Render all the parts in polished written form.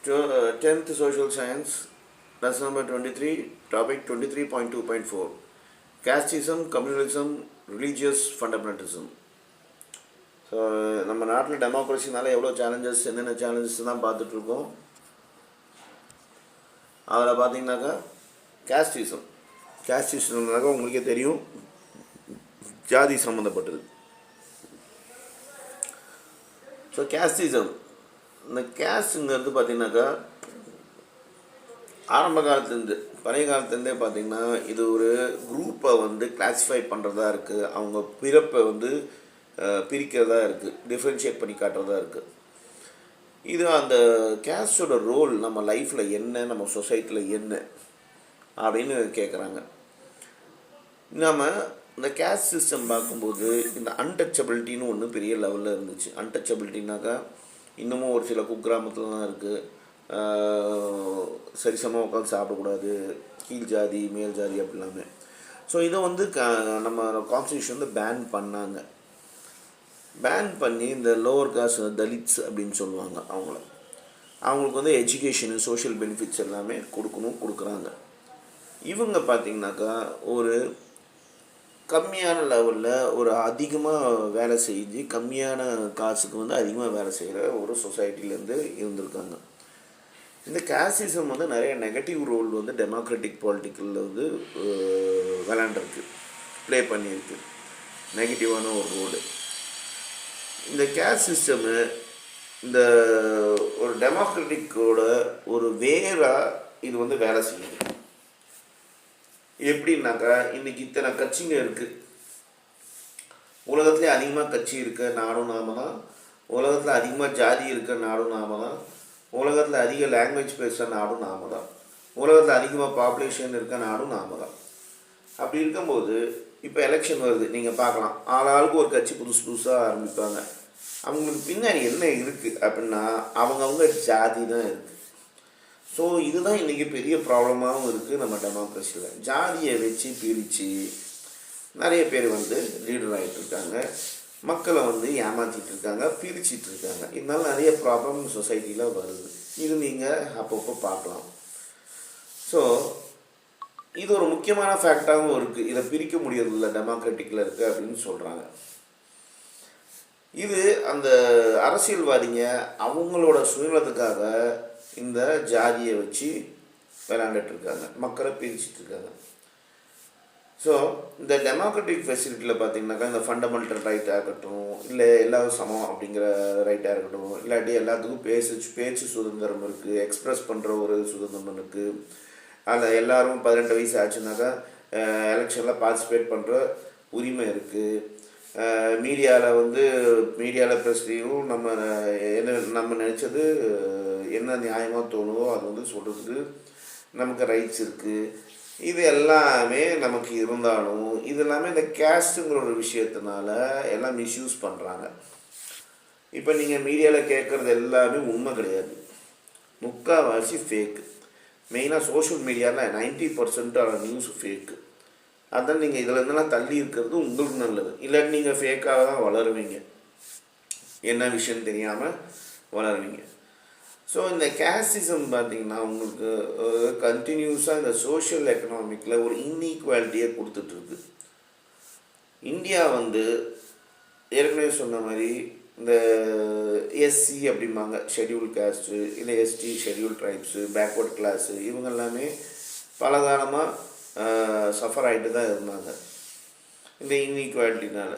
10th Social Science, lesson number 23, topic 23.2.4, casteism, communalism, religious fundamentalism. So நம்ம நாட்டில் டெமோக்ரஸினால எவ்வளோ challenges, என்னென்ன சேலஞ்சஸ் தான் பார்த்துட்ருக்கோம். அதில் பார்த்தீங்கன்னாக்கா கேஸ்டிசம்னாக்கா உங்களுக்கே தெரியும், ஜாதி சம்மந்தப்பட்டது. ஸோ கேஸ்டிசம், இந்த கேஸ்ட்டுங்கிறது பார்த்திங்கனாக்கா ஆரம்ப காலத்துலேருந்து, பழைய காலத்துலேருந்தே பார்த்திங்கன்னா இது ஒரு குரூப்பை கிளாஸிஃபை பண்ணுறதா இருக்குது, அவங்க பிறப்பை பிரிக்கிறதா இருக்குது, டிஃப்ரென்ஷியேட் பண்ணி காட்டுறதா இருக்குது. இது அந்த கேஸ்டோட ரோல் நம்ம லைஃப்பில் என்ன, நம்ம சொசைட்டியில் என்ன அப்படின்னு கேட்குறாங்க. நம்ம இந்த கேஸ்ட் சிஸ்டம் பார்க்கும்போது இந்த அன்டச்சபிலிட்டின்னு ஒன்று பெரிய லெவலில் இருந்துச்சு. அன்டச்சபிலிட்டினாக்கா இன்னமும் ஒரு சில குக்கிராமத்தில் தான் இருக்குது. சரிசமாக உட்காந்து சாப்பிடக்கூடாது, கீழ் ஜாதி மேல் ஜாதி அப்படிலாமே. ஸோ இதை நம்ம கான்ஸ்டியூஷன் பேன் பண்ணாங்க. பேன் பண்ணி இந்த லோவர் காஸ்ட் தலித்ஸ் அப்படின்னு சொல்லுவாங்க, அவங்களுக்கு எஜுகேஷனு, சோஷியல் பெனிஃபிட்ஸ் எல்லாமே கொடுக்குறாங்க. இவங்க பார்த்திங்கனாக்கா ஒரு கம்மியான லெவலில் ஒரு அதிகமாக வேலை செஞ்சு கம்மியான காசுக்கு அதிகமாக வேலை செய்கிற ஒரு சொசைட்டிலேருந்து இருந்திருக்காங்க. இந்த கேஸ்டிசம் நிறைய நெகட்டிவ் ரோல் டெமோக்ராட்டிக் பாலிட்டிக்கலில் விளாண்டுருக்கு, ப்ளே பண்ணியிருக்கு, நெகட்டிவான ஒரு ரோடு. இந்த கேஸ்ட் சிஸ்டமு இந்த ஒரு டெமோக்ராட்டிக்கோட ஒரு வேராக இது வேலை செய்யுது. எப்படின்னாக்கா இன்றைக்கி இத்தனை கட்சிங்க இருக்குது, உலகத்துலேயே அதிகமாக கட்சி இருக்க நாடும் நாம தான், உலகத்தில் அதிகமாக ஜாதி இருக்க நாடும் நாம தான், உலகத்தில் அதிக லாங்குவேஜ் பேசுகிற நாடும் நாம தான், உலகத்தில் அதிகமாக பாப்புலேஷன் இருக்க நாடும் நாம தான். அப்படி இருக்கும்போது இப்போ எலெக்ஷன் வருது, நீங்கள் பார்க்கலாம், ஆளாளுக்கு ஒரு கட்சி புதுசாக ஆரம்பிப்பாங்க. அவங்களுக்கு பின்னாடி என்ன இருக்குது அப்படின்னா அவங்கவுங்க ஜாதி தான் இருக்குது. ஸோ இதுதான் இன்றைக்கி பெரிய ப்ராப்ளமாகவும் இருக்குது நம்ம டெமோக்ரஸியில். ஜாதியை வச்சு பிரித்து நிறைய பேர் லீடர் ஆகிட்டு இருக்காங்க, மக்களை ஏமாற்றிட்டு இருக்காங்க, பிரிச்சிட்டு இருக்காங்க. இதனால நிறைய ப்ராப்ளம் சொசைட்டியில் வருது. இது நீங்கள் அப்பப்போ பார்க்கலாம். ஸோ இது ஒரு முக்கியமான ஃபேக்டாகவும் இருக்குது. இதை பிரிக்க முடியறதில்ல டெமோக்ராட்டிக்கில் இருக்குது அப்படின்னு சொல்கிறாங்க. இது அந்த அரசியல்வாதிங்க அவங்களோட சுயநலத்துக்காக இந்த ஜாதியை வச்சு விளையாண்டுட்ருக்காங்க, மக்களை பிரிச்சிட்ருக்காங்க. ஸோ இந்த டெமோக்ராட்டிக் ஃபெசிலிட்டியில் பார்த்திங்கனாக்கா இந்த ஃபண்டமெண்டல் ரைட்டாக இருக்கட்டும், இல்லை எல்லாரும் சமம் அப்படிங்கிற ரைட்டாக இருக்கட்டும், இல்லாட்டி எல்லாத்துக்கும் பேச்சு சுதந்திரம் இருக்குது, எக்ஸ்ப்ரெஸ் பண்ணுற ஒரு சுதந்திரம் இருக்குது. அதில் எல்லோரும் 18 வயசு ஆச்சுனாக்கா எலெக்ஷனில் பார்ட்டிசிபேட் பண்ணுற உரிமை இருக்குது. மீடியாவில் ப்ரெஸ்லேயும் நம்ம நினச்சது என்ன நியாயமாக தோணுதோ அது சொல்கிறதுக்கு நமக்கு ரைட்ஸ் இருக்குது. இது எல்லாமே நமக்கு இருந்தாலும் இது எல்லாமே இந்த கேஸ்ட்டுங்கிற ஒரு விஷயத்தினால எல்லாம் மிஸ்யூஸ் பண்ணுறாங்க. இப்போ நீங்கள் மீடியாவில் கேட்குறது எல்லாமே உண்மை கிடையாது, முக்கால்வாசி ஃபேக்கு. மெயினாக சோஷியல் மீடியாவில் 90% நியூஸ் ஃபேக்கு. அதான் நீங்கள் இதில் இருந்தெல்லாம் தள்ளி இருக்கிறது உங்களுக்கு நல்லது. இல்லாட்டி நீங்கள் ஃபேக்காக தான் வளருவீங்க, என்ன விஷயம் தெரியாமல் வளருவீங்க. ஸோ இந்த கேஸ்டிசம் பார்த்திங்கன்னா உங்களுக்கு கண்டினியூஸாக இந்த சோஷியல் எக்கனாமிக்கில் ஒரு இன்ஈக்வாலிட்டியை கொடுத்துட்ருக்கு. இந்தியா ஏற்கனவே சொன்ன மாதிரி இந்த எஸ்சி அப்படிம்பாங்க, ஷெட்யூல் காஸ்ட்டு, இல்லை ST schedule tribes, backward class, இவங்க எல்லாமே பல காலமாக சஃபர் ஆகிட்டு தான் இருந்தாங்க இந்த இன்ஈக்வாலிட்டினால.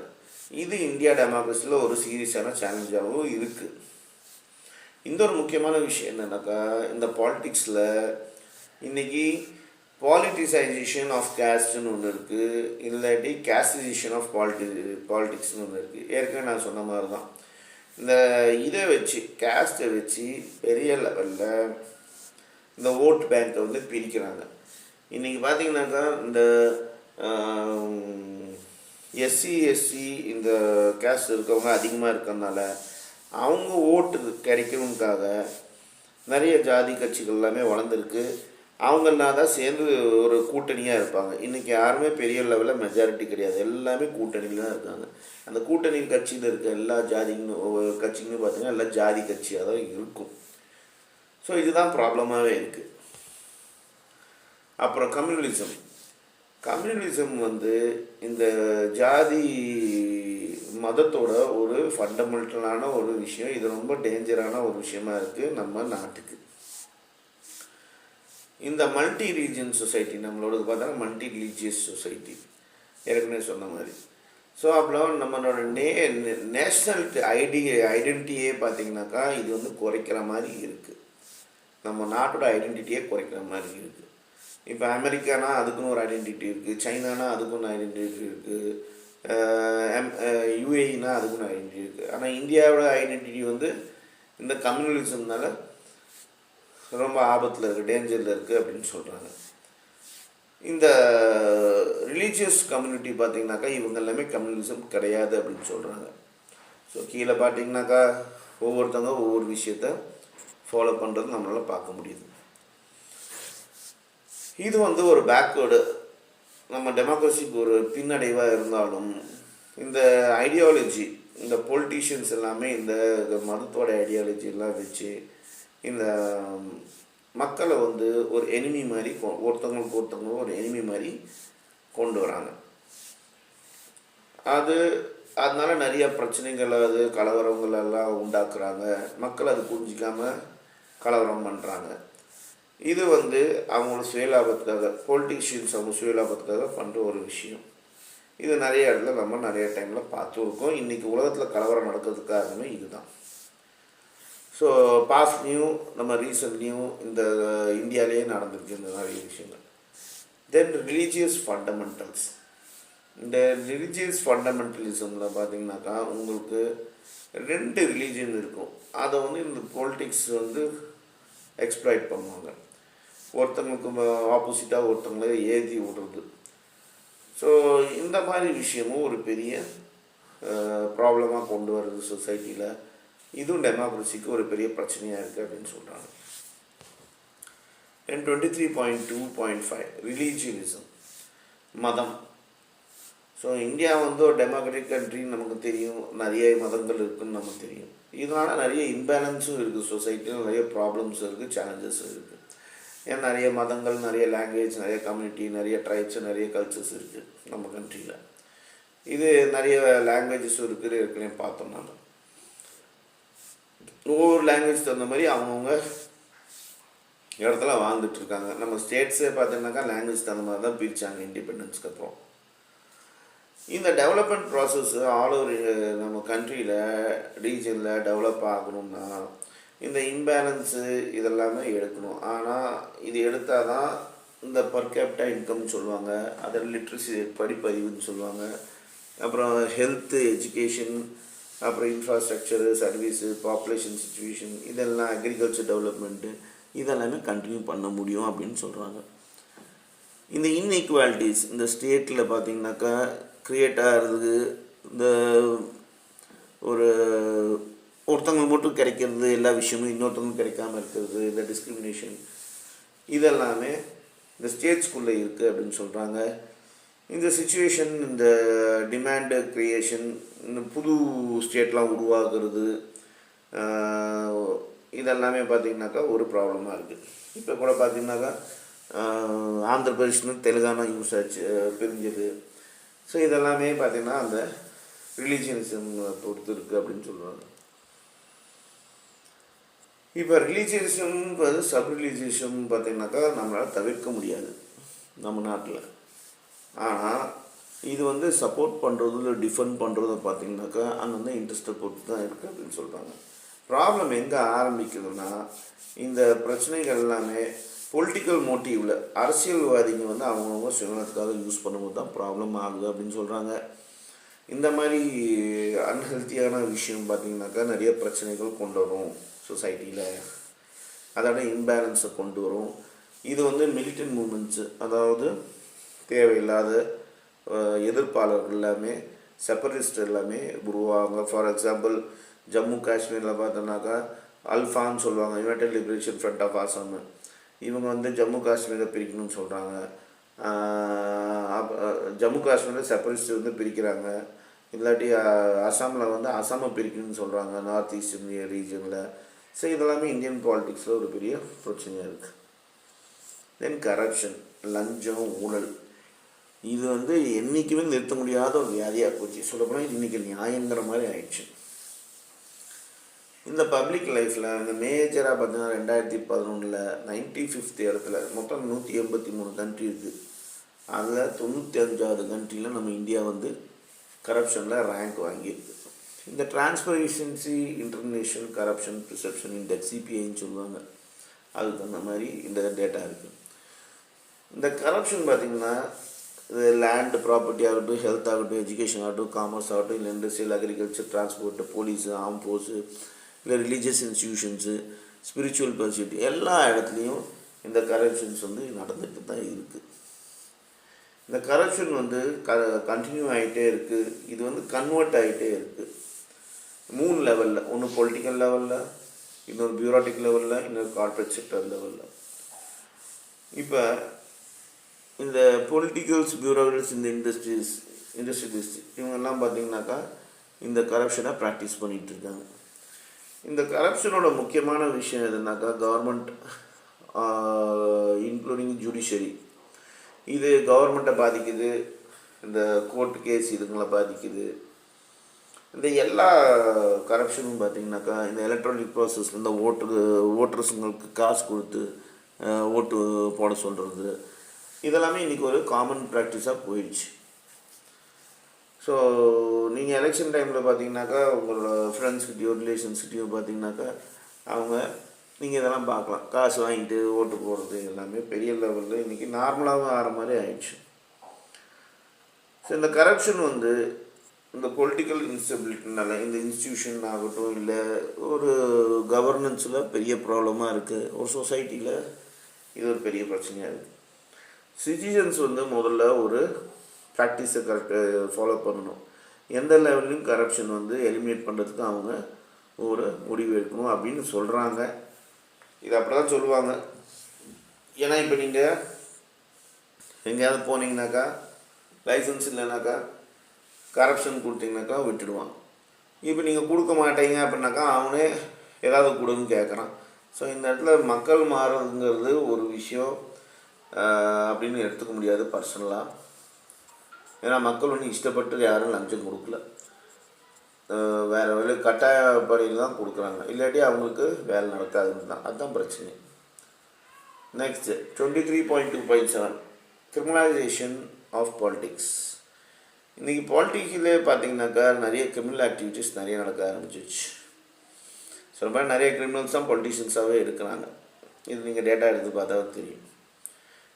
இது இந்தியா டெமோக்ரஸியில் ஒரு சீரியஸான சேலஞ்சாகவும் இருக்குது. இந்த ஒரு முக்கியமான விஷயம் என்னன்னாக்கா, இந்த பாலிட்டிக்ஸில் இன்றைக்கி பாலிட்டிசைசேஷன் ஆஃப் கேஸ்ட்னு ஒன்று இருக்குது, இல்லாட்டி கேஸ்டிசேஷன் ஆஃப் பாலிட்டிக்ஸ்னு ஒன்று இருக்குது. ஏற்கனவே நான் சொன்ன மாதிரி தான் இந்த இதை வச்சு, கேஸ்ட்டை வச்சு பெரிய லெவலில் இந்த ஓட் பேங்க்கை பிரிக்கிறாங்க. இன்றைக்கி பார்த்திங்கனாக்கா இந்த எஸ்சி இந்த கேஸ்ட் இருக்கவங்க அதிகமாக இருக்கிறதுனால அவங்க ஓட்டு கிடைக்கணுக்காக நிறைய ஜாதி கட்சிகள் எல்லாமே வளர்ந்துருக்கு. அவங்கெல்லாம் தான் சேர்ந்து ஒரு கூட்டணியாக இருப்பாங்க. இன்றைக்கி யாருமே பெரிய லெவலில் மெஜாரிட்டி கிடையாது, எல்லாமே கூட்டணியில் தான் இருக்காங்க. அந்த கூட்டணி கட்சியில் இருக்க எல்லா கட்சிங்களும் பார்த்திங்கன்னா எல்லாம் ஜாதி கட்சியாக தான் இருக்கும். ஸோ இதுதான் ப்ராப்ளமாகவே இருக்குது. அப்புறம் கம்யூனலிசம் வந்து இந்த ஜாதி மதத்தோட ஒரு ஃபண்டமெண்டலான ஒரு விஷயம். இது ரொம்ப டேஞ்சரான ஒரு விஷயமா இருக்குது நம்ம நாட்டுக்கு. இந்த மல்டி ரீஜியன் சொசைட்டி நம்மளோடது பார்த்தா மல்டி ரிலீஜியஸ் சொசைட்டி ஏற்கனவே சொன்ன மாதிரி. ஸோ அப்புறம் நம்மளோட நேஷ்னல் ஐடென்டிட்டியே பார்த்திங்கனாக்கா இது வந்து குறைக்கிற மாதிரி இருக்குது. நம்ம நாட்டோட ஐடென்டிட்டியே குறைக்கிற மாதிரி இருக்குது. இப்போ அமெரிக்கானா அதுக்குன்னு ஒரு ஐடென்டிட்டி இருக்குது, சைனானா அதுக்குன்னு ஐடென்டிட்டி இருக்குது, யூஏஇனா அதுக்குன்னு ஐடென்டிட்டி இருக்குது. ஆனால் இந்தியாவோட ஐடென்டிட்டி வந்து இந்த கம்யூனலிசம்னால ரொம்ப ஆபத்தில் இருக்குது, டேஞ்சரில் இருக்குது அப்படின்னு சொல்கிறாங்க. இந்த ரிலீஜியஸ் கம்யூனிட்டி பார்த்திங்கனாக்கா இவங்க எல்லாமே கம்யூனலிசம் கிடையாது அப்படின்னு சொல்கிறாங்க. ஸோ கீழே பார்த்திங்கனாக்கா ஒவ்வொருத்தவங்க ஒவ்வொரு விஷயத்த ஃபாலோ பண்ணுறது நம்மளால் பார்க்க முடியுது. இது வந்து ஒரு பேக்வேர்டு, நம்ம டெமோக்ரஸிக்கு ஒரு பின்னடைவாக இருந்தாலும் இந்த ஐடியாலஜி, இந்த பொலிட்டீஷியன்ஸ் எல்லாமே இந்த மதத்தோட ஐடியாலஜி எல்லாம் வச்சு இந்த மக்களை வந்து ஒரு எனிமி மாதிரி ஒருத்தவங்களுக்கு ஒரு எனிமி மாதிரி கொண்டு வராங்க. அதனால நிறைய பிரச்சனைகள், கலவரங்கள் எல்லாம் உண்டாக்குறாங்க. மக்கள் அது புரிஞ்சிக்காமல் கலவரம் பண்ணுறாங்க. இது வந்து அவங்களோட சுயலாபத்துக்காக, பொலிட்டீஷியன்ஸ் அவங்க சுயலாபத்துக்காக பண்ணுற ஒரு விஷயம். இது நிறைய இடத்துல நம்ம நிறைய டைமில் பார்த்துருக்கோம். இன்றைக்கி உலகத்தில் கலவரம் நடக்கிறதுக்கு காரணமே இதுதான். ஸோ பாஸ்ட்லேயும் நம்ம ரீசன்ட்லேயும் இந்த இந்தியாவிலேயே நடந்திருக்கு இந்த நிறைய விஷயங்கள். தென் ரிலீஜியஸ் ஃபண்டமெண்டல்ஸ். இந்த ரிலீஜியஸ் ஃபண்டமெண்டலிசமில் பார்த்திங்கனாக்கா உங்களுக்கு 2 ரிலீஜியன் இருக்கும். அதை வந்து இந்த பொலிட்டிக்ஸ் வந்து எக்ஸ்ப்ளாய்ட் பண்ணுவாங்க. ஒருத்தங்களுக்கு ஆப்போசிட்டாக ஒருத்தங்களை ஏற்றி விடுறது. ஸோ இந்த மாதிரி விஷயமும் ஒரு பெரிய ப்ராப்ளமாக கொண்டு வருது சொசைட்டியில். இதுவும் டெமோக்ரஸிக்கு ஒரு பெரிய பிரச்சனையாக இருக்குது அப்படின்னு சொல்கிறாங்க. 23.2.5 ரிலீஜியனிசம், மதம். ஸோ இந்தியா வந்து ஒரு டெமோக்ராட்டிக் கண்ட்ரின்னு நமக்கு தெரியும், நிறைய மதங்கள் இருக்குதுன்னு நமக்கு தெரியும். இதனால் நிறைய இம்பேலன்ஸும் இருக்குது, சொசைட்டியில் நிறைய ப்ராப்ளம்ஸ் இருக்குது, சேலஞ்சஸும் இருக்குது. ஏன்னா நிறைய மதங்கள், நிறைய லாங்குவேஜ், நிறைய கம்யூனிட்டி, நிறைய ட்ரைப்ஸ், நிறைய கல்ச்சர்ஸ் இருக்குது நம்ம கண்ட்ரியில். இது நிறைய லாங்குவேஜஸும் இருக்குது, ஏற்கனவே பார்த்தோம். நம்ம ஒவ்வொரு லாங்குவேஜ் தகுந்த மாதிரி அவங்கவுங்க இடத்துல வாழ்ந்துட்டுருக்காங்க. நம்ம ஸ்டேட்ஸே பார்த்தோம்னாக்கா லாங்குவேஜ் தகுந்த மாதிரி தான் பிரித்தாங்க இண்டிபெண்டன்ஸ்க்கு அப்புறம். இந்த டெவலப்மெண்ட் ப்ராசஸ் ஆல் ஓவர் நம்ம கண்ட்ரியில், ரீஜனில் டெவலப் ஆகணும்னா இந்த இம்பேலன்ஸு இதெல்லாமே எடுக்கணும். ஆனால் இது எடுத்தால் தான் இந்த பர் கேபிட்டா இன்கம்னு சொல்லுவாங்க, அதில் லிட்ரஸி படிப்பறிவுன்னு சொல்லுவாங்க, அப்புறம் ஹெல்த்து, எஜுகேஷன், அப்புறம் இன்ஃப்ராஸ்ட்ரக்சரு, சர்வீஸு, பாப்புலேஷன் சிச்சுவேஷன், இதெல்லாம் அக்ரிகல்ச்சர் டெவலப்மெண்ட்டு இதெல்லாமே கண்டினியூ பண்ண முடியும் அப்படின்னு சொல்கிறாங்க. இந்த இன்இக்வாலிட்டிஸ் இந்த ஸ்டேட்டில் பார்த்திங்கனாக்கா க்ரியேட் ஆகிறது, இந்த ஒருத்தவங்களுக்கு மட்டும் கிடைக்கிறது எல்லா விஷயமும் இன்னொருத்தவங்களுக்கு கிடைக்காமல் இருக்கிறது, இந்த டிஸ்கிரிமினேஷன் இதெல்லாமே இந்த ஸ்டேட்ஸ்குள்ளே இருக்குது அப்படின்னு சொல்கிறாங்க. இந்த சிச்சுவேஷன், இந்த டிமாண்டு க்ரியேஷன், இந்த புது ஸ்டேட்லாம் உருவாகிறது, இதெல்லாமே பார்த்திங்கனாக்கா ஒரு ப்ராப்ளமாக இருக்குது. இப்போ கூட பார்த்திங்கனாக்கா ஆந்திர பிரதேஷ்னு தெலுங்கானா யூஸ் ஆச்சு, பிரிஞ்சது. ஸோ இதெல்லாமே பார்த்திங்கன்னா அந்த ரிலீஜியனிசம் பொறுத்து இருக்குது அப்படின்னு சொல்லுவாங்க. இப்போ ரிலீஜியனிசம் சப் ரிலீஜியனிசம் பார்த்திங்கனாக்கா நம்மளால் தவிர்க்க முடியாது நம்ம நாட்டில். ஆனால் இது வந்து சப்போர்ட் பண்ணுறது இல்லை டிஃபெண்ட் பண்ணுறது பார்த்திங்கனாக்கா அங்கே இன்ட்ரெஸ்ட்டை பொறுத்து தான் இருக்குது அப்படின்னு சொல்கிறாங்க. ப்ராப்ளம் எங்கே ஆரம்பிக்குதுன்னா இந்த பிரச்சனைகள் எல்லாமே பொலிட்டிக்கல் மோட்டிவில் அரசியல்வாதிங்க வந்து அவங்கவுங்க சுயநலத்துக்காக யூஸ் பண்ணும்போது தான் ப்ராப்ளம் ஆகுது அப்படின்னு சொல்கிறாங்க. இந்த மாதிரி அன்ஹெல்த்தியான விஷயம் பார்த்திங்கனாக்கா நிறைய பிரச்சனைகள் கொண்டு வரும் சொசைட்டியில், அதோட இம்பேலன்ஸை கொண்டு வரும். இது வந்து மிலிட்டன்ட் மூமெண்ட்ஸு, அதாவது தேவையில்லாத எதிர்ப்பாளர்கள் எல்லாமே, செப்பரேட்டிஸ்ட் எல்லாமே உருவாங்க. ஃபார் எக்ஸாம்பிள் ஜம்மு காஷ்மீரில் பார்த்தோன்னாக்கா அல்ஃபான்னு சொல்லுவாங்க, United liberation front of Assam. இவங்க வந்து ஜம்மு காஷ்மீரை பிரிக்கணும்னு சொல்கிறாங்க. ஜம்மு காஷ்மீரில் செப்பரேட்டிஸ்ட் வந்து பிரிக்கிறாங்க. இல்லாட்டி அசாமில் வந்து அசாமை பிரிக்கணும்னு சொல்கிறாங்க, நார்த் ஈஸ்ட் இந்தியா ரீஜனில். ஸோ இதெல்லாமே இந்தியன் பாலிடிக்ஸில் ஒரு பெரிய பிரச்சனையாக இருக்குது. தென் கரப்ஷன், லஞ்சம், ஊழல், இது வந்து என்றைக்குமே நிறுத்த முடியாத ஒரு வியாதியாக போச்சு. சொல்லப்போனால் இது இன்றைக்கி நியாயங்கிற மாதிரி ஆயிடுச்சு. இந்த பப்ளிக் லைஃப்பில் இந்த மேஜராக பார்த்தீங்கன்னா 2011 95th இடத்துல, மொத்தம் 183 கண்ட்ரி இருக்குது. அதில் 95வது கண்ட்ரியில் நம்ம இந்தியா வந்து கரப்ஷனில் ரேங்க் வாங்கியிருக்கு. இந்த டிரான்ஸ்பரன்சி இன்டர்நேஷ்னல் கரப்ஷன் ப்ரிசெப்ஷன் இண்டெக்ஸ், சிபிஐன்னு சொல்லுவாங்க, அதுக்கு தகுந்த மாதிரி இந்த டேட்டா இருக்குது. இந்த கரப்ஷன் பார்த்திங்கன்னா இது லேண்டு ப்ராப்பர்ட்டி ஆகட்டும், ஹெல்த் ஆகட்டும், எஜுகேஷன் ஆகட்டும், காமர்ஸ் ஆகட்டும், இல்லை industrial, agriculture, transport, police, arm force, இல்லை ரிலீஜியஸ் இன்ஸ்டிடியூஷன்ஸு, ஸ்பிரிச்சுவல் பர்சியூட், எல்லா இடத்துலையும் இந்த கரப்ஷன்ஸ் வந்து நடந்துட்டு தான் இருக்குது. இந்த கரப்ஷன் வந்து கண்டினியூ ஆகிட்டே இருக்குது. இது வந்து கன்வெர்ட் ஆகிட்டே இருக்குது 3 லெவலில். ஒன்று பொலிட்டிக்கல் லெவலில், இன்னொரு பியூரோட்டிக் லெவலில், இன்னொரு கார்ப்பரேட் செக்டர் லெவலில். இப்போ இந்த பொலிட்டிக்கல்ஸ், பியூரோக்ரட்ஸ், இந்த இண்டஸ்ட்ரியலிஸ்ட் இவங்கெல்லாம் பார்த்திங்கனாக்கா இந்த கரப்ஷனை ப்ராக்டிஸ் பண்ணிகிட்ருக்காங்க. இந்த கரப்ஷனோட முக்கியமான விஷயம் எதுனாக்கா கவர்மெண்ட், இன்க்ளூடிங் ஜுடிஷரி, இது கவர்மெண்ட்டை பாதிக்குது. இந்த கோர்ட் கேஸ் இதுங்களை பாதிக்குது. இந்த எல்லா கரப்ஷனும் பார்த்திங்கனாக்கா இந்த எலக்ட்ரானிக் ப்ராசஸ், இந்த ஓட்டர்ஸுங்களுக்கு காசு கொடுத்து ஓட்டு போட சொல்கிறது, இதெல்லாமே இன்றைக்கி ஒரு காமன் ப்ராக்டிஸாக போயிடுச்சு. ஸோ நீங்கள் எலெக்ஷன் டைமில் பார்த்தீங்கன்னாக்கா உங்களோட ஃப்ரெண்ட்ஸ்கிட்டையோ ரிலேஷன்ஸ்கிட்டையோ பார்த்தீங்கன்னாக்கா அவங்க நீங்கள் இதெல்லாம் பார்க்கலாம், காசு வாங்கிட்டு ஓட்டு போடுறது எல்லாமே பெரிய லெவலில் இன்றைக்கி நார்மலாகவும் ஆகிற மாதிரி ஆயிடுச்சு. ஸோ இந்த கரப்ஷன் வந்து இந்த பொலிட்டிக்கல் இன்ஸ்டபிலிட்டினால இந்த இன்ஸ்டிடியூஷன் ஆகட்டும், இல்லை ஒரு கவர்னன்ஸில் பெரிய ப்ராப்ளமாக இருக்குது. ஒரு சொசைட்டியில் இது ஒரு பெரிய பிரச்சனையாக இருக்குது. சிட்டிசன்ஸ் வந்து முதல்ல ஒரு ப்ராக்டிஸை கரெக்டாக ஃபாலோ பண்ணணும். எந்த லெவல்லையும் கரப்ஷன் வந்து எலிமினேட் பண்ணுறதுக்கு அவங்க ஒரு முடிவு எடுக்கணும் அப்படின்னு சொல்கிறாங்க. இது அப்படி தான் சொல்லுவாங்க. ஏன்னா இப்போ நீங்கள் எங்கேயாவது போனீங்கனாக்கா லைசன்ஸ் இல்லைனாக்கா கரப்ஷன் கொடுத்தீங்கனாக்கா விட்டுடுவாங்க. இப்போ நீங்கள் கொடுக்க மாட்டீங்க அப்படின்னாக்கா அவனே ஏதாவது கொடுன்னு கேட்குறான். ஸோ இந்த இடத்துல மக்கள் மாறுறதுங்கிறது ஒரு விஷயம் அப்படின்னு எடுத்துக்க முடியாது பர்சனலாக. ஏன்னா மக்கள் வந்து இஷ்டப்பட்டு யாரும் லஞ்சம் கொடுக்கல, வேறு வேலை கட்டாயப்படியில் தான் கொடுக்குறாங்க. இல்லாட்டி அவங்களுக்கு வேலை நடக்காதுன்னு தான், அதுதான் பிரச்சனை. Next 23.2.7 criminalisation of politics. இன்றைக்கி பாலிட்டிக்ஸிலே பார்த்திங்கனாக்கா நிறைய கிரிமினல் ஆக்டிவிட்டீஸ் நிறைய நடக்க ஆரம்பிச்சிச்சு. சொல்ல மாதிரி நிறைய கிரிமினல்ஸ் தான் பொலிட்டிஷியன்ஸாகவே இருக்கிறாங்க. இது நீங்கள் டேட்டா எடுத்து பார்த்தா தெரியும்.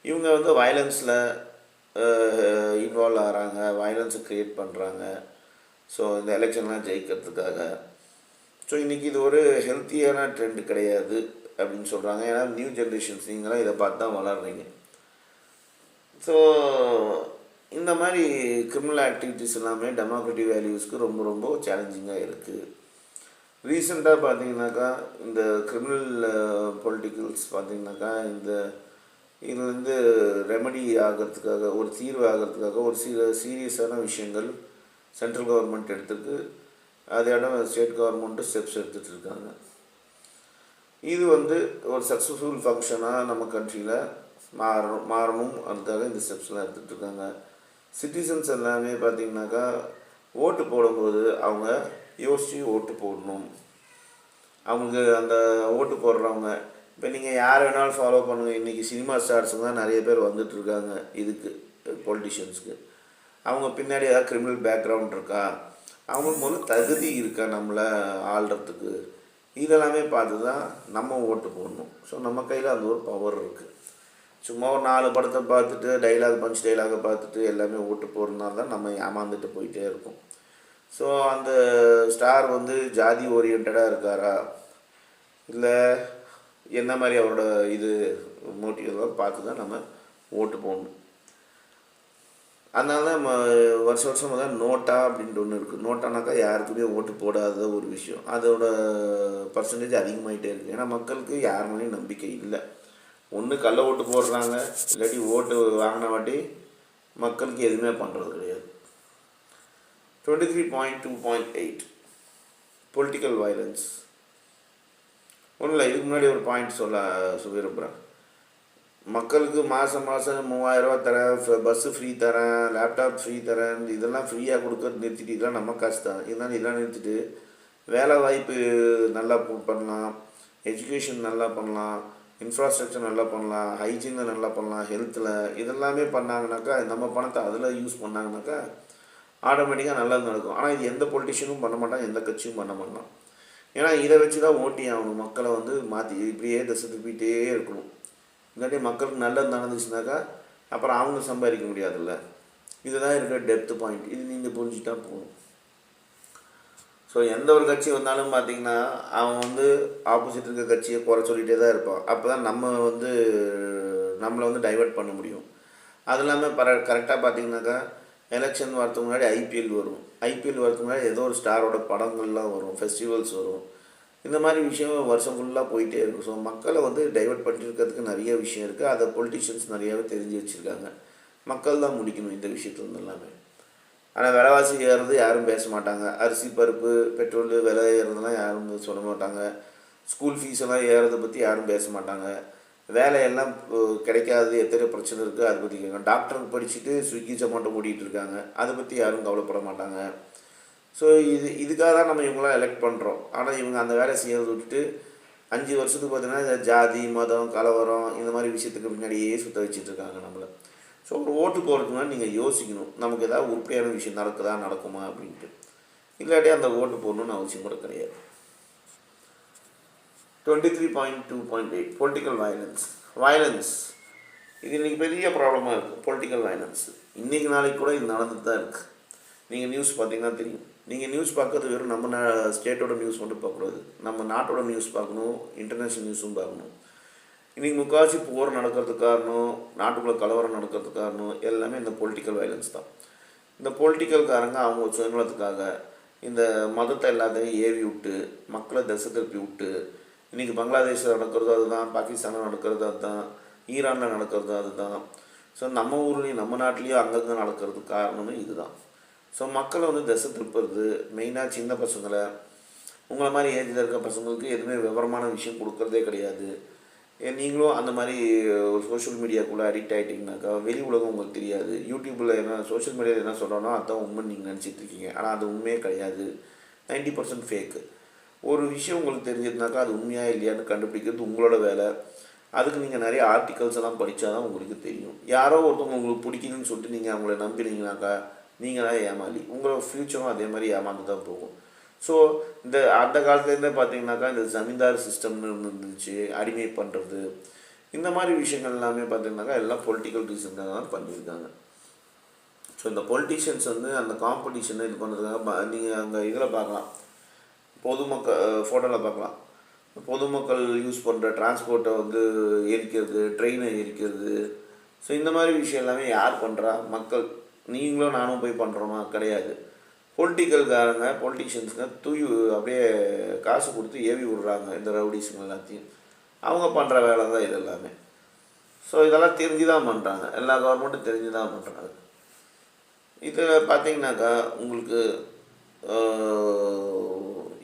இவங்க வந்து வயலன்ஸில் இன்வால்வ் ஆகிறாங்க, வயலன்ஸை க்ரியேட் பண்ணுறாங்க. ஸோ இந்த எலெக்ஷன்லாம் ஜெயிக்கிறதுக்காக. ஸோ இன்றைக்கி இது ஒரு ஹெல்த்தியான ட்ரெண்டு கிடையாது அப்படின்னு சொல்கிறாங்க. ஏன்னா நியூ ஜென்ரேஷன்ஸ் நீங்களாம் இதை பார்த்து தான் வளர்றீங்க. ஸோ இந்த மாதிரி கிரிமினல் ஆக்டிவிட்டீஸ் எல்லாமே டெமோக்ராட்டிக் வேல்யூஸ்க்கு ரொம்ப ரொம்ப சேலஞ்சிங்காக இருக்குது. ரீசெண்டாக பார்த்தீங்கன்னாக்கா இந்த கிரிமினல் பொலிட்டிக்கல்ஸ் பார்த்திங்கனாக்கா இதுலேருந்து ரெமடி ஆகிறதுக்காக, ஒரு தீர்வு ஆகிறதுக்காக ஒரு சீரியஸான விஷயங்கள் சென்ட்ரல் கவர்மெண்ட் எடுத்துருக்கு. அதோட ஸ்டேட் கவர்மெண்ட்டு ஸ்டெப்ஸ் எடுத்துகிட்டு இருக்காங்க. இது வந்து ஒரு சக்ஸஸ்ஃபுல் ஃபங்க்ஷனாக நம்ம கண்ட்ரியில் மாறணும். அதுக்காக இந்த ஸ்டெப்ஸ்லாம் எடுத்துகிட்டு இருக்காங்க. சிட்டிசன்ஸ் எல்லாமே பார்த்திங்கனாக்கா ஓட்டு போடும்போது அவங்க யோசித்து ஓட்டு போடணும். அவங்களுக்கு அந்த ஓட்டு போடுறவங்க இப்போ நீங்கள் யார் வேணாலும் ஃபாலோ பண்ணுங்கள். இன்றைக்கி சினிமா ஸ்டார்ஸுங்க தான் நிறைய பேர் வந்துட்டுருக்காங்க இதுக்கு, பொலிட்டிஷியன்ஸுக்கு. அவங்க பின்னாடி ஏதாவது கிரிமினல் பேக்ரவுண்ட் இருக்கா, அவங்களுக்கு முதல்ல தகுதி இருக்கா நம்மளை ஆள்றதுக்கு, இதெல்லாமே பார்த்து தான் நம்ம ஓட்டு போடணும். ஸோ நம்ம கையில் அந்த ஒரு பவர் இருக்குது. சும்மா ஒரு 4 படத்தை பார்த்துட்டு பஞ்ச் டைலாகை பார்த்துட்டு எல்லாமே ஓட்டு போடுறதுனால தான் நம்ம ஏமாந்துட்டு போயிட்டே இருக்கோம். ஸோ அந்த ஸ்டார் வந்து ஜாதி ஓரியன்டாக இருக்காரா, இல்லை என்ன மாதிரி அவரோட இது மோட்டிவெல்லாம் பார்த்து தான் நம்ம ஓட்டு போடணும். அதனால தான் வருஷம் தான் நோட்டா அப்படின்ட்டு ஒன்று இருக்குது. நோட்டானாக்கா யாருக்குமே ஓட்டு போடாத ஒரு விஷயம். அதோட பர்சன்டேஜ் அதிகமாகிட்டே இருக்குது. ஏன்னா மக்களுக்கு யார் மேலேயும் நம்பிக்கை இல்லை. ஒன்று கள்ள ஓட்டு போடுறாங்க, இல்லாட்டி ஓட்டு வாங்கின வாட்டி மக்களுக்கு எதுவுமே பண்ணுறது கிடையாது. 23.2.8 பொலிட்டிக்கல் வயலன்ஸ். ஒன்றும் இல்லை, இதுக்கு முன்னாடி ஒரு பாயிண்ட் சொல்ல விரும்புகிறேன். மக்களுக்கு மாதம் 3000 தரேன், பஸ்ஸு ஃப்ரீ தரேன், லேப்டாப் ஃப்ரீ தரேன், இதெல்லாம் ஃப்ரீயாக கொடுக்கறது நிறுத்திட்டு, இதெல்லாம் நம்ம காசு தான், இதெல்லாம் நிறுத்திட்டு வேலை வாய்ப்பு நல்லா பண்ணலாம், எஜுகேஷன் நல்லா பண்ணலாம், இன்ஃப்ராஸ்ட்ரக்சர் நல்லா பண்ணலாம், ஹைஜீனை நல்லா பண்ணலாம், ஹெல்த்தில் இதெல்லாமே பண்ணாங்கனாக்கா, நம்ம பணத்தை அதில் யூஸ் பண்ணாங்கனாக்கா ஆட்டோமேட்டிக்காக நல்லது நடக்கும். ஆனால் இது எந்த பொலிட்டிஷியனும் பண்ண மாட்டான், எந்த கட்சியும் பண்ண மாட்டான். ஏன்னா இதை வச்சு தான் ஓட்டி ஆகணும். மக்களை மாற்றி இப்படியே திசை திருப்பிகிட்டே இருக்கணும். இல்லாட்டி மக்களுக்கு நல்லது நடந்துச்சுனாக்கா அப்புறம் அவங்க சம்பாதிக்க முடியாதுல்ல. இதுதான் இருக்கிற டெப்த் பாயிண்ட். இது நீங்கள் புரிஞ்சுட்டா போகும். ஸோ எந்த ஒரு கட்சி வந்தாலும் பார்த்திங்கன்னா அவன் ஆப்போசிட் இருக்க கட்சியை குறை சொல்லிகிட்டே தான் இருப்பான். அப்போ தான் நம்மளை டைவெர்ட் பண்ண முடியும். அது இல்லாமல் கரெக்டாக பார்த்திங்கனாக்கா எலெக்ஷன் வரதுக்கு முன்னாடி ஐபிஎல் வரும். ஐபிஎல் வரதுக்கு முன்னாடி ஏதோ ஒரு ஸ்டாரோட படங்கள்லாம் வரும், ஃபெஸ்டிவல்ஸ் வரும். இந்த மாதிரி விஷயம் வருஷம் ஃபுல்லாக போயிட்டே இருக்கும். ஸோ மக்களை டைவெர்ட் பண்ணியிருக்கிறதுக்கு நிறைய விஷயம் இருக்குது. அதை பொலிட்டிஷியன்ஸ் நிறையாவே தெரிஞ்சு வச்சுருக்காங்க. மக்கள் தான் முடிக்கணும் இந்த விஷயத்துல எல்லாமே. ஆனால் விலைவாசி ஏறுறது யாரும் பேச மாட்டாங்க. அரிசி, பருப்பு, பெட்ரோல் விலை ஏறுறதுலாம் யாரும் சொல்ல மாட்டாங்க. ஸ்கூல் ஃபீஸ் எல்லாம் ஏறதை பற்றி யாரும் பேச மாட்டாங்க. வேலையெல்லாம் கிடைக்காது, எத்தனை பிரச்சனை இருக்குது அதை பற்றி கேட்காங்க. டாக்டருக்கு படிச்சுட்டு ஸ்விக்கி ஜொமேட்டோ ஓடிட்டு இருக்காங்க, அதை பற்றி யாரும் கவலைப்பட மாட்டாங்க. ஸோ இதுக்காக தான் நம்ம இவங்களாம் எலெக்ட் பண்ணுறோம். ஆனால் இவங்க அந்த வேலை செய்யறதை விட்டுட்டு 5 வருஷத்துக்கு பார்த்தீங்கன்னா ஜாதி, மதம், கலவரம் இந்த மாதிரி விஷயத்துக்கு முன்னாடியே சுற்ற வச்சுட்ருக்காங்க நம்மளை. ஸோ ஒரு ஓட்டு போகிறதுக்குனா நீங்கள் யோசிக்கணும், நமக்கு ஏதாவது உருப்படியான விஷயம் நடக்குமா அப்படின்ட்டு. இல்லாட்டி அந்த ஓட்டு போடணுன்னு அவசியம் கூட கிடையாது. 23.2.8 பொலிட்டிக்கல் வயலன்ஸ். இது இன்றைக்கி பெரிய ப்ராப்ளமாக இருக்குது. பொலிட்டிக்கல் வயலன்ஸ் இன்றைக்கி நாளைக்கு கூட இது நடந்துட்டு தான் இருக்குது. நீங்கள் நியூஸ் பார்த்தீங்கன்னா தெரியும். நீங்கள் நியூஸ் பார்க்கறது வெறும் நம்ம ஸ்டேட்டோட நியூஸ் மட்டும் பார்க்கக்கூடாது, நம்ம நாட்டோட நியூஸ் பார்க்கணும், இன்டர்நேஷ்னல் நியூஸும் பார்க்கணும். இன்றைக்கி முக்கால்வாசி போர் நடக்கிறதுக்கு காரணம், நாட்டுக்குள்ளே கலவரம் நடக்கிறதுக்கு காரணம் எல்லாமே இந்த பொலிட்டிக்கல் வயலன்ஸ் தான். இந்த பொலிட்டிக்கல்காரங்க அவங்க சுயநலத்துக்காக இந்த மதத்தை எல்லாத்தையும் ஏவி விட்டு மக்களை திசை திருப்பி விட்டு, இன்றைக்கி பங்களாதேஷில் நடக்கிறது அதுதான், பாகிஸ்தானில் நடக்கிறது அதுதான், ஈரானில் நடக்கிறது அதுதான். ஸோ நம்ம ஊர்லேயும் நம்ம நாட்டிலையும் அங்கங்கே நடக்கிறதுக்கு காரணமே இதுதான். ஸோ மக்களை திசை திருப்புறது, மெயினாக சின்ன பசங்களை, உங்களை மாதிரி ஏஜில் இருக்க பசங்களுக்கு எதுவுமே விவரமான விஷயம் கொடுக்குறதே கிடையாது. நீங்களும் அந்த மாதிரி ஒரு சோஷியல் மீடியாக்குள்ளே அடிக்ட் ஆகிட்டிங்கனாக்கா வெளி உலகம் உங்களுக்கு தெரியாது. யூடியூப்பில் என்ன சோஷியல் மீடியாவில் என்ன சொல்கிறோன்னா அதுதான் உண்மை நீங்கள் நினச்சிட்ருக்கீங்க. ஆனால் அது உண்மையே கிடையாது, 90% ஃபேக்கு. ஒரு விஷயம் உங்களுக்கு தெரிஞ்சதுனாக்கா அது உண்மையாக இல்லையான்னு கண்டுபிடிக்கிறது உங்களோட வேலை. அதுக்கு நீங்கள் நிறைய ஆர்டிகல்ஸ் எல்லாம் படித்தா தான் உங்களுக்கு தெரியும். யாரோ ஒருத்தவங்க உங்களுக்கு பிடிக்குதுன்னு சொல்லிட்டு நீங்கள் அவங்கள நம்பினீங்கனாக்கா நீங்கள் தான் ஏமாளி. உங்களோட ஃப்யூச்சரும் அதே மாதிரி ஏமாந்து தான் போகும். ஸோ அந்த காலத்துலேருந்தே பார்த்தீங்கன்னாக்கா இந்த ஜமீன்தார் சிஸ்டம்னு இருந்துச்சு, அடிமை பண்ணுறது, இந்த மாதிரி விஷயங்கள் எல்லாமே பார்த்தீங்கன்னாக்கா எல்லாம் பொலிட்டிக்கல் ரீசனுக்காக தான் பண்ணியிருக்காங்க. ஸோ இந்த பொலிட்டிஷியன்ஸ் அந்த காம்படிஷனை இது பண்ணுறதுக்காக நீங்கள் அங்கே இதில் பார்க்கலாம், பொதுமக்கள் ஃபோட்டோவில் பார்க்கலாம். பொதுமக்கள் யூஸ் பண்ணுற டிரான்ஸ்போர்ட்டை எரிக்கிறது, ட்ரெயினை எரிக்கிறது. ஸோ இந்த மாதிரி விஷயம் எல்லாமே யார் பண்ணுறா? மக்கள். நீங்களும் நானும் போய் பண்ணுறோமா? கிடையாது. பொலிட்டிஷியன்ஸுங்க அப்படியே காசு கொடுத்து ஏவி விடுறாங்க இந்த ரவுடிஸுங்க எல்லாத்தையும். அவங்க பண்ணுற வேலை தான் இது எல்லாமே. ஸோ இதெல்லாம் தெரிஞ்சு தான் பண்ணுறாங்க, எல்லா கவர்மெண்ட்டும் தெரிஞ்சு தான் பண்ணுறாங்க. இதில் பார்த்தீங்கன்னாக்கா உங்களுக்கு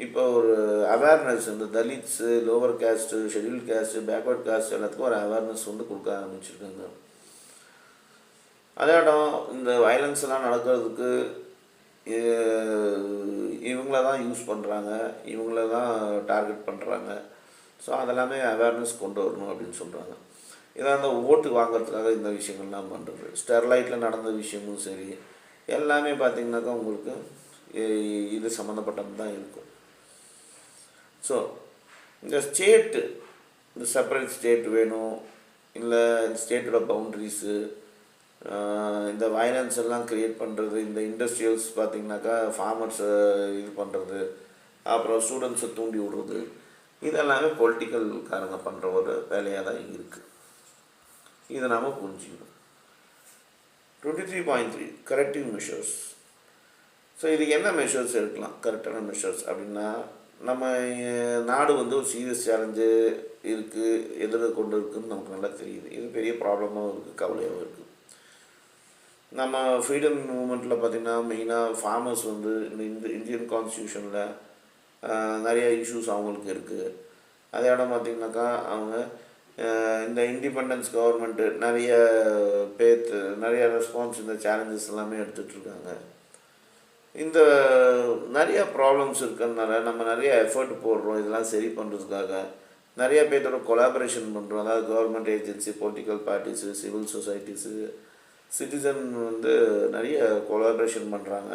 இப்போ ஒரு அவேர்னஸ், இந்த Dalits, lower caste, scheduled caste, backward caste எல்லாத்துக்கும் ஒரு அவேர்னஸ் கொடுக்க ஆரம்பிச்சிருக்காங்க. அதே இடம் இந்த வயலன்ஸ் எல்லாம் நடக்கிறதுக்கு இவங்கள தான் யூஸ் பண்ணுறாங்க, இவங்கள தான் டார்கெட் பண்ணுறாங்க. ஸோ அதெல்லாமே அவேர்னஸ் கொண்டு வரணும் அப்படின்னு சொல்கிறாங்க. இதான் அந்த ஓட்டு வாங்கிறதுக்காக இந்த விஷயங்கள்லாம் பண்ணுறது. ஸ்டெர்லைட்டில் நடந்த விஷயமும் சரி, எல்லாமே பார்த்திங்கனாக்கா உங்களுக்கு இது சம்மந்தப்பட்டது தான் இருக்கும். ஸோ இந்த ஸ்டேட்டு, இந்த செப்பரேட் ஸ்டேட் வேணும், இல்லை இந்த ஸ்டேட்டோட பவுண்ட்ரிஸு, இந்த வயலன்ஸ் எல்லாம் க்ரியேட் பண்ணுறது, இந்த இண்டஸ்ட்ரியல்ஸ் பார்த்திங்கனாக்கா ஃபார்மர்ஸை இது பண்ணுறது, அப்புறம் ஸ்டூடெண்ட்ஸை தூண்டி விடுறது, இதெல்லாமே பொலிட்டிக்கல்காரங்க பண்ணுற ஒரு வேலையாக தான் இருக்குது. இதை நாம் புரிஞ்சுக்கணும். 23.3 கரெக்டிவ் மெஷர்ஸ். ஸோ இதுக்கு என்ன மெஷர்ஸ் எடுக்கலாம்? கரெக்டான மெஷர்ஸ் அப்படின்னா, நம்ம நாடு ஒரு சீரியஸ் சேலஞ்சு இருக்குது, கொண்டு இருக்குதுன்னு நமக்கு நல்லா தெரியுது. இது பெரிய ப்ராப்ளமாகவும் இருக்குது, கவலையாகவும் இருக்குது. நம்ம ஃப்ரீடம் மூமெண்ட்டில் பார்த்திங்கன்னா மெயினாக ஃபார்மர்ஸ் இந்த இந்தியன் கான்ஸ்டியூஷனில் நிறைய இஷ்யூஸ் அவங்களுக்கு இருக்குது. அதே இடம் பார்த்திங்கனாக்கா அவங்க இந்த இண்டிபெண்டன்ஸ் கவர்மெண்ட்டு நிறைய நிறைய ரெஸ்பான்ஸ் இந்த சேலஞ்சஸ் எல்லாமே எடுத்துகிட்ருக்காங்க. இந்த நிறைய ப்ராப்ளம்ஸ் இருக்கிறதுனால நம்ம நிறைய எஃபர்ட் போடுறோம் இதெல்லாம் சரி பண்ணுறதுக்காக. நிறைய பேர்த்தோட கொலாபரேஷன் பண்ணுறோம். அதாவது government agency, political parties, civil societies, citizen நிறைய கொலாபரேஷன் பண்ணுறாங்க.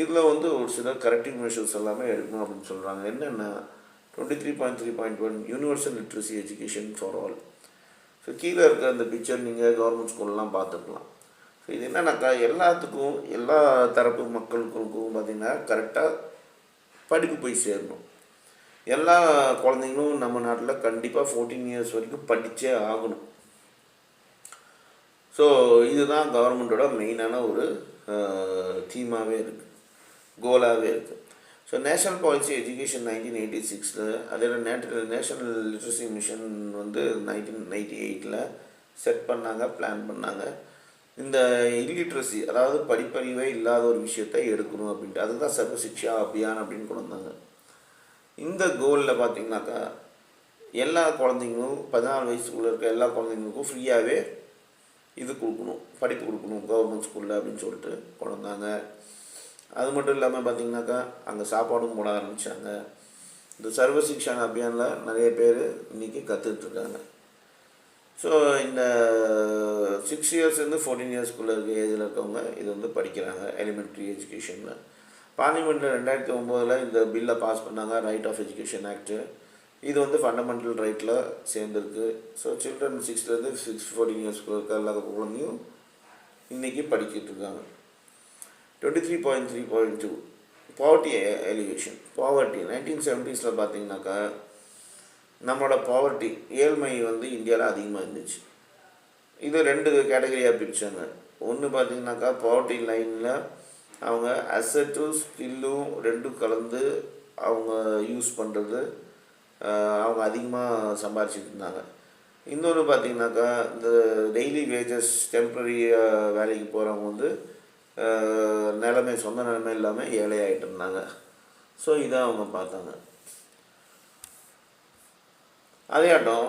இதில் ஒரு சில கரெக்டிவ் மெஷர்ஸ் எல்லாமே எடுக்கணும் அப்படின்னு சொல்கிறாங்க. என்னென்ன 23.3.1 universal literacy education for all. So கீழே இருக்கிற அந்த பிக்சர் நீங்கள் கவர்மெண்ட் ஸ்கூல்லாம் பார்த்துக்கலாம். ஸோ இது என்னன்னாக்கா எல்லாத்துக்கும் எல்லா தரப்பு மக்களுக்கும் பார்த்திங்கன்னா கரெக்டாக படிப்பு போய் சேரணும். எல்லா குழந்தைங்களும் நம்ம நாட்டில் கண்டிப்பாக 14 இயர்ஸ் வரைக்கும் படித்தே ஆகணும். ஸோ இதுதான் கவர்மெண்ட்டோட மெயினான ஒரு தீமாகவே இருக்குது, கோலாகவே இருக்குது. ஸோ நேஷ்னல் பாலிசி எஜுகேஷன் 1986 அதே நேஷனல் லிட்ரஸி மிஷன் 1998 செட் பண்ணாங்க, பிளான் பண்ணாங்க. இந்த இல்லிட்ரஸி அதாவது படிப்பறிவே இல்லாத ஒரு விஷயத்தை எடுக்கணும் அப்படின்ட்டு, அதுதான் சர்வ சிக்ஷா அபியான் அப்படின்னு கொண்டு வந்தாங்க. இந்த கோலில் பார்த்திங்கனாக்கா எல்லா குழந்தைங்களும் 14 வயசுக்குள்ளே இருக்க எல்லா குழந்தைங்களுக்கும் ஃப்ரீயாகவே இது கொடுக்கணும், படிப்பு கொடுக்கணும் கவர்மெண்ட் ஸ்கூலில் அப்படின்னு சொல்லிட்டு கொண்டு வந்தாங்க. அது மட்டும் இல்லாமல் பார்த்திங்கனாக்கா அங்கே சாப்பாடும் போட ஆரம்பித்தாங்க. இந்த சர்வ சிக்ஷா அபியானில் நிறைய பேர் இன்றைக்கி கற்றுட்ருக்காங்க. ஸோ இந்த 6 இயர்ஸ்லேருந்து 14 இயர்ஸ்க்குள்ளே இருக்க ஏஜில் இருக்கவங்க இது படிக்கிறாங்க எலிமெண்ட்ரி எஜுகேஷனில். பார்லிமெண்ட்டில் 2009 இந்த பில்லை பாஸ் பண்ணாங்க, ரைட் ஆஃப் எஜுகேஷன் ஆக்ட்டு. இது ஃபண்டமெண்டல் ரைட்டில் சேர்ந்துருக்கு. ஸோ சில்ட்ரன் 6லேருந்து 14 இயர்ஸ்க்குள்ள இருக்க எல்லா குழந்தையும் இன்றைக்கி படிக்கிட்டு இருக்காங்க. 23.3.2 பாவர்ட்டி எலிவேஷன். பாவர்ட்டி 1970s பார்த்திங்கனாக்கா நம்மளோட பாவர்ட்டி ஏழ்மை இந்தியாவில் அதிகமாக இருந்துச்சு. இது 2 கேட்டகரியாக பிரித்தாங்க. ஒன்று பார்த்திங்கனாக்கா பாவர்ட்டி லைனில் அவங்க அசட்டும் ஸ்கில்லும் 2 கலந்து அவங்க யூஸ் பண்ணுறது, அவங்க அதிகமாக சம்பாரிச்சிட்டு இருந்தாங்க. இன்னொன்று பார்த்திங்கனாக்கா இந்த டெய்லி வேஜஸ் டெம்ப்ரரி வேலைக்கு போகிறவங்க சொந்த நிலைமை இல்லாமல் ஏழையாகிட்டு இருந்தாங்க. ஸோ இதை அவங்க பார்த்தாங்க. அதேயாட்டம்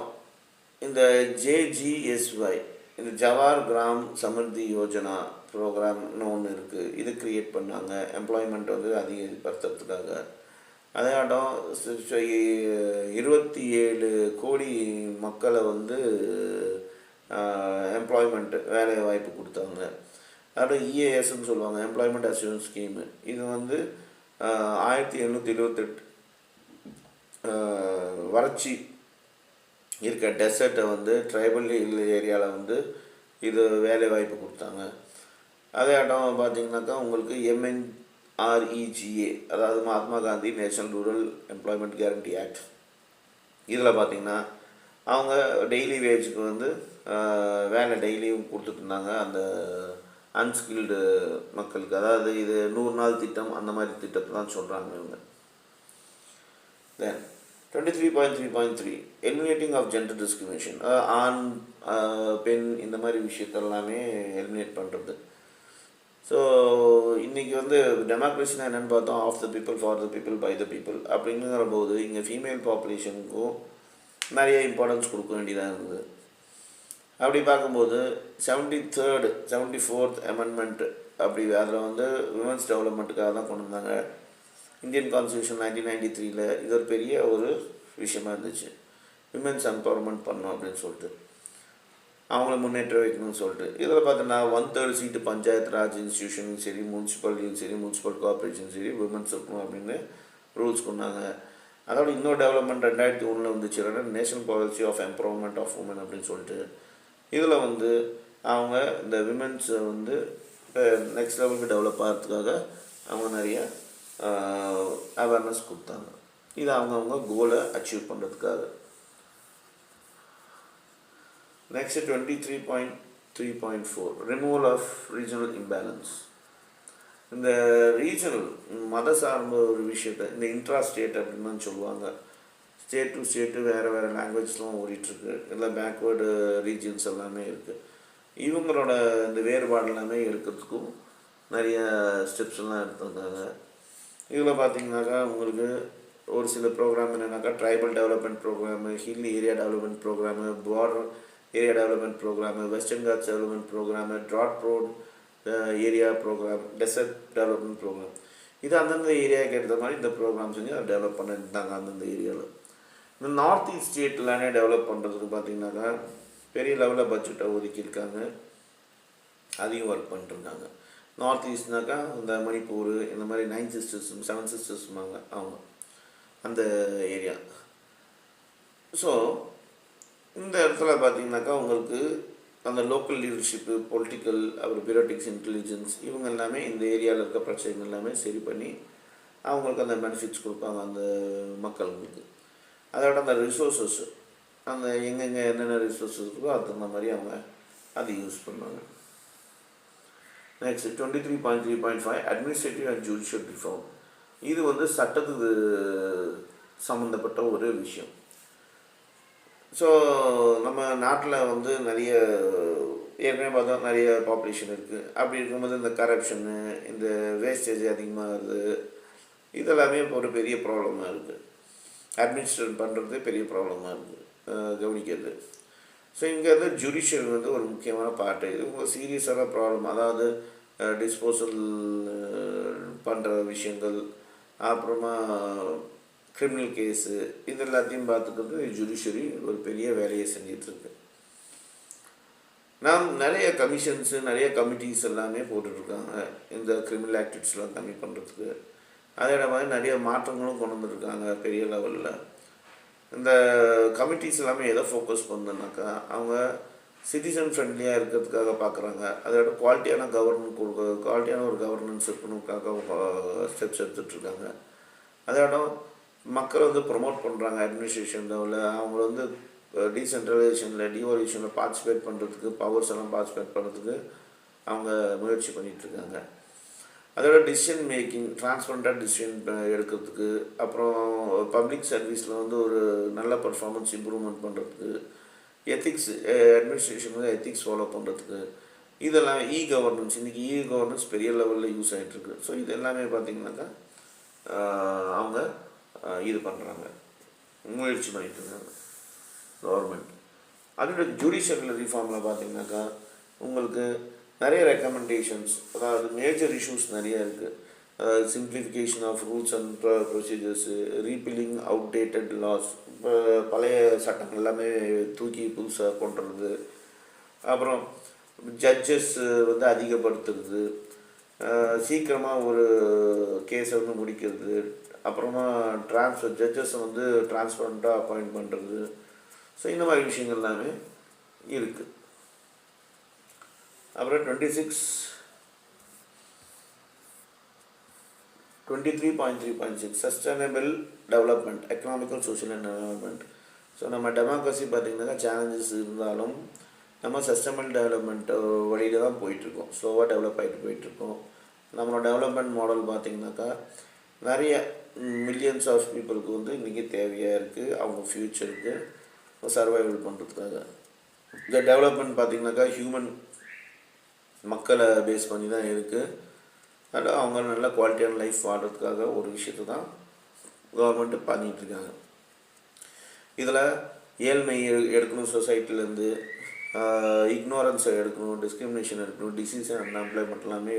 இந்த ஜேஜிஎஸ்ஒய், இந்த ஜவார் கிராம் சமிருத்தி யோஜனா ப்ரோக்ராம்னு ஒன்று இருக்குது. இது க்ரியேட் பண்ணாங்க எம்ப்ளாய்மெண்ட் அதிகப்படுத்துறதுக்காக. அதேயாட்டம் 27 கோடி மக்களை எம்ப்ளாய்மெண்ட்டு வேலை வாய்ப்பு கொடுத்தாங்க. அதோட இஏஎஸ்ன்னு சொல்லுவாங்க, எம்ப்ளாய்மெண்ட் அசூரன்ஸ் ஸ்கீமு. இது 1778 வறட்சி இருக்க டெசர்ட்டை ட்ரைபல் ஏரியாவில் இது வேலை வாய்ப்பு கொடுத்தாங்க. அதே இடம் பார்த்திங்கனாக்கா உங்களுக்கு MNREGA, அதாவது Mahatma Gandhi national rural employment guarantee act. இதில் பார்த்திங்கன்னா அவங்க டெய்லி வேஜுக்கு வேலை டெய்லியும் கொடுத்துட்ருந்தாங்க அந்த அன்ஸ்கில்டு மக்களுக்கு. அதாவது இது 100 நாள் திட்டம் அந்த மாதிரி திட்டத்தை தான் சொல்கிறாங்க இவங்க. தென் 23.3.3 எலிமினேட்டிங் ஆஃப் ஜெண்டர் டிஸ்கிரிமினேஷன். ஆண் பெண் இந்த மாதிரி விஷயத்தெல்லாமே எலிமினேட் பண்ணுறது. ஸோ இன்றைக்கி டெமோக்ரஸினா என்னென்னு பார்த்தோம், of the people for the people by the people. அப்படிங்கிற போது இங்கே ஃபீமேல் பாப்புலேஷனுக்கும் நிறைய இம்பார்ட்டன்ஸ் கொடுக்க வேண்டியதாக இருந்தது. அப்படி பார்க்கும்போது 74th அமெண்ட்மெண்ட் அப்படி அதில் விமன்ஸ் டெவலப்மெண்ட்டுக்காக தான் கொண்டு வந்தாங்க. இந்தியன் கான்ஸ்டியூஷன் 1993 இது ஒரு பெரிய ஒரு விஷயமா இருந்துச்சு. விமென்ஸ் எம்பவர்மெண்ட் பண்ணணும் அப்படின்னு சொல்லிட்டு, அவங்கள முன்னேற்ற வைக்கணும்னு சொல்லிட்டு. இதில் பார்த்தீங்கன்னா 1/3 சீட்டு பஞ்சாயத்து ராஜ் இன்ஸ்டியூஷனும் சரி, முனிசிபாலிட்டியும் சரி, முனிசிபல் கார்பரேஷன் சரி விமென்ஸ் இருக்கணும் அப்படின்னு ரூல்ஸ் கொண்டாங்க. அதோட இன்னொரு டெவலப்மெண்ட் 2001 வந்துச்சு, national policy of empowerment of women அப்படின்னு சொல்லிட்டு. இதில் அவங்க இந்த விமென்ஸை நெக்ஸ்ட் லெவலுக்கு டெவலப் ஆகிறதுக்காக அவங்க நிறைய அவேர்னஸ் கொடுத்தாங்க. இது அவங்கவுங்க கோலை அச்சீவ் பண்ணுறதுக்காக. Next 23.3.4 removal of regional imbalance. இந்த ரீஜனல் மத சார்ந்த ஒரு விஷயத்தை இந்த இன்ட்ரா ஸ்டேட் அப்படின்னு சொல்லுவாங்க. ஸ்டேட் டு ஸ்டேட்டு வேறு வேறு லாங்குவேஜ்லாம் ஓடிட்டுருக்கு. இல்லை பேக்வேர்டு ரீஜன்ஸ் எல்லாமே இருக்குது. இவங்களோட இந்த வேறுபாடு எல்லாமே எடுக்கிறதுக்கும் நிறைய ஸ்டெப்ஸ் எல்லாம் எடுத்திருந்தாங்க. இதில் பார்த்திங்கனாக்கா உங்களுக்கு ஒரு சில ப்ரோக்ராம் என்னென்னாக்கா tribal development programme, hill area development programme, border area development programme, western Ghats development programme, drought prone area programme, desert development programme. இது அந்தந்த ஏரியாவுக்கு ஏற்ற மாதிரி இந்த ப்ரோக்ராம் செஞ்சு அதை டெவலப் பண்ணிட்டாங்க அந்தந்த ஏரியாவில். இந்த நார்த் ஈஸ்ட் ஸ்டேட்லானே டெவலப் பண்ணுறதுக்கு பார்த்திங்கனாக்கா பெரிய லெவலில் பட்ஜெட்டை ஒதுக்கியிருக்காங்க, அதையும் ஒர்க் பண்ணிட்டுருக்காங்க. நார்த் ஈஸ்ட்னாக்கா இந்த மணிப்பூர், இந்த மாதிரி 9 சிஸ்டர்ஸ் 7 சிஸ்டர்ஸ்மாங்க அவங்க அந்த ஏரியா. ஸோ இந்த இடத்துல பார்த்திங்கனாக்கா உங்களுக்கு அந்த லோக்கல் லீடர்ஷிப்பு, பொலிட்டிக்கல், அப்புறம் பியூரோட்டிக்ஸ், இன்டெலிஜென்ஸ் இவங்க எல்லாமே இந்த ஏரியாவில் இருக்க பிரச்சனைகள் எல்லாமே சரி பண்ணி அவங்களுக்கு அந்த பெனிஃபிட்ஸ் கொடுப்பாங்க அந்த மக்களுக்கு. அதோட அந்த ரிசோர்ஸஸ் அந்த எங்கெங்கே என்னென்ன ரிசோர்ஸஸ் இருக்கோ அது தகுந்த மாதிரி அவங்க அதை யூஸ் பண்ணுவாங்க. Next 23.3.5 administrative and judicial reform. இது வந்து சட்டத்துக்கு சம்மந்தப்பட்ட ஒரு விஷயம். ஸோ நம்ம நாட்டில் வந்து நிறைய ஏற்கனவே பார்த்தா நிறைய பாப்புலேஷன் இருக்குது. அப்படி இருக்கும்போது இந்த கரப்ஷனு, இந்த வேஸ்டேஜ் அதிகமாகுது, இதெல்லாமே இப்போ ஒரு பெரிய ப்ராப்ளமாக இருக்குது. அட்மினிஸ்ட்ரேட் பண்ணுறது பெரிய ப்ராப்ளமாக இருக்குது கவனிக்கிறது. ஸோ இங்கே வந்து ஜுடிஷியல் வந்து ஒரு முக்கியமான பார்ட்டு. இது ரொம்ப சீரியஸான ப்ராப்ளம். அதாவது டிஸ்போசல் பண்ணுற விஷயங்கள், அப்புறமா கிரிமினல் கேஸு, இது எல்லாத்தையும் பார்த்துக்கிறது ஜுடிஷியரி ஒரு பெரிய வேலையை செஞ்சிட்ருக்கு. நாம் நிறைய கமிஷன்ஸு, நிறைய கமிட்டிஸ் எல்லாமே போட்டுட்ருக்காங்க இந்த கிரிமினல் ஆக்டிவிட்டீஸ்லாம் கம்மி பண்ணுறதுக்கு. அதே மாதிரி நிறைய மாற்றங்களும் கொண்டு வந்துருக்காங்க பெரிய லெவலில். இந்த கமிட்டிஸ் எல்லாமே எதை ஃபோக்கஸ் பண்ணுனாக்கா அவங்க சிட்டிசன் ஃப்ரெண்ட்லியாக இருக்கிறதுக்காக பார்க்குறாங்க. அதோட குவாலிட்டியான குவாலிட்டியான ஒரு கவர்னன்ஸ் இருக்கணுக்காக ஸ்டெப்ஸ் எடுத்துகிட்ருக்காங்க. அதோட மக்கள் வந்து ப்ரொமோட் பண்ணுறாங்க அட்மினிஸ்ட்ரேஷன் லெவலில். அவங்க வந்து டீசென்ட்ரலைசேஷனில், டிவால்யூஷனில் பார்ட்டிசிபேட் பண்ணுறதுக்கு, பவர்ஸ் எல்லாம் பார்ட்டிசிபேட் பண்ணுறதுக்கு அவங்க முயற்சி பண்ணிகிட்ருக்காங்க. அதோட டிசிஷன் மேக்கிங், டிரான்ஸ்பரண்ட்டாக டிசிஷன் எடுக்கிறதுக்கு, அப்புறம் பப்ளிக் சர்வீஸில் வந்து ஒரு நல்ல பர்ஃபார்மன்ஸ் இம்ப்ரூவ்மெண்ட் பண்ணுறதுக்கு, எத்திக்ஸ் அட்மினிஸ்ட்ரேஷன் வந்து எத்திக்ஸ் ஃபாலோ பண்ணுறதுக்கு, இதெல்லாம் கவர்னன்ஸ். இன்றைக்கி கவர்னன்ஸ் பெரிய லெவலில் யூஸ் ஆகிட்டுருக்கு. ஸோ இது எல்லாமே பார்த்திங்கனாக்கா அவங்க இது பண்ணுறாங்க, முயற்சி பண்ணிட்டு இருக்காங்க கவர்மெண்ட். அதோட ஜுடிஷியல் ரிஃபார்மில் பார்த்திங்கனாக்கா உங்களுக்கு நிறைய ரெக்கமெண்டேஷன்ஸ், அதாவது மேஜர் இஷ்யூஸ் நிறைய இருக்குது. அதாவது simplification of rules and procedures, repealing outdated laws, பழைய சட்டங்கள் எல்லாமே தூக்கி புதுசாக கொண்டு வர்றது, அப்புறம் ஜட்ஜஸ் வந்து அதிகப்படுத்துறது, சீக்கிரமாக ஒரு கேஸை வந்து முடிக்கிறது, அப்புறமா ஜட்ஜஸை வந்து டிரான்ஸ்பரண்ட்டாக அப்பாயிண்ட் பண்ணுறது. ஸோ இந்த மாதிரி விஷயங்கள் எல்லாமே இருக்குது. அப்புறம் 23.3.6 sustainable development, economical, social and environment. So நம்ம டெமோக்ரஸி பார்த்திங்கனாக்கா சேலஞ்சஸ் இருந்தாலும் நம்ம சஸ்டைனபிள் டெவலப்மெண்ட் வழியில் தான் போயிட்டுருக்கோம், ஸ்லோவாக டெவலப் ஆகிட்டு போயிட்டுருக்கோம். நம்மளோட டெவலப்மெண்ட் மாடல் பார்த்திங்கனாக்கா நிறைய மில்லியன்ஸ் ஆஃப் பீப்புளுக்கு வந்து இன்றைக்கி தேவையாக இருக்குது அவங்க ஃப்யூச்சருக்கு சர்வைவல் பண்ணுறதுக்காக. இந்த டெவலப்மெண்ட் பார்த்திங்கனாக்கா ஹியூமன் மக்களை பேஸ் பண்ணி தான் இருக்குது. அதில் அவங்க நல்ல குவாலிட்டியான லைஃப் வாழ்கிறதுக்காக ஒரு விஷயத்தை தான் கவர்மெண்ட்டு பண்ணிகிட்ருக்காங்க. இதில் ஏழ்மை எடுக்கணும், சொசைட்டிலேருந்து இக்னோரன்ஸை எடுக்கணும், டிஸ்கிரிமினேஷன் எடுக்கணும், டிசீஸ் அண்ட் அன்எம்ப்ளாய்மெண்ட் எல்லாமே